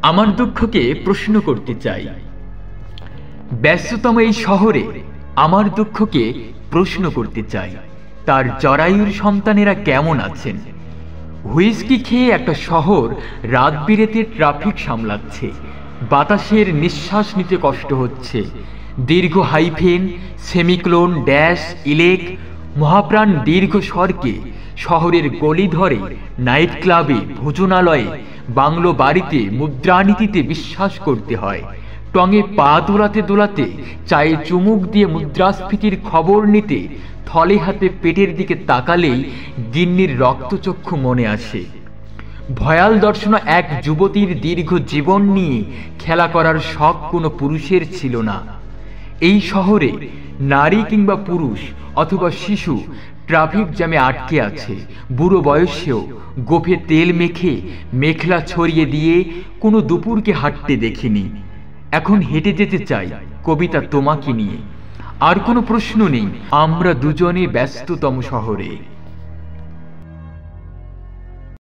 আমার দুঃখকে প্রশ্ন করতে চাই। ব্যস্ততম এই শহরে আমার দুঃখকে প্রশ্ন করতে চাই। তার জরায়ুর সন্তানেরা কেমন আছেন? হুইস্কি খেয়ে একটা শহর রাত বিরেতে ট্রাফিক সামলাচ্ছে। বাতাসের নিঃশ্বাস নিতে কষ্ট হচ্ছে। দীর্ঘ হাইফেন, সেমিক্লোন, ড্যাশ, ইলেক, মহাপ্রাণ দীর্ঘ স্বরকে শহরের গলি ধরে, নাইট ক্লাবে, ভোজনালয়ে, বাংলো বাড়িতে, মুদ্রানীতিতে বিশ্বাস করতে হয়। টঙে পা দোলাতে দোলাতে, চায়ে চুমুক দিয়ে মুদ্রাস্ফীতির খবর নিতে, থলে হাতে পেটের দিকে তাকালেই গিন্নির রক্তচক্ষু মনে আসে। ভয়াল দর্শনা এক যুবতীর দীর্ঘ জীবন নিয়ে খেলা করার শখ কোনো পুরুষের ছিল না। এই শহরে নারী কিংবা পুরুষ অথবা শিশু ট্রাফিক জ্যামে আটকে আছে। বুড়ো বয়সেও গোফে তেল মেখে মেখলা ছড়িয়ে দিয়ে কোনো দুপুরকে হাঁটতে দেখিনি। এখন হেঁটে যেতে চাই কবিতা তোমাকে নিয়ে। আর কোনো প্রশ্ন নেই, আমরা দুজনে ব্যস্ততম শহরে।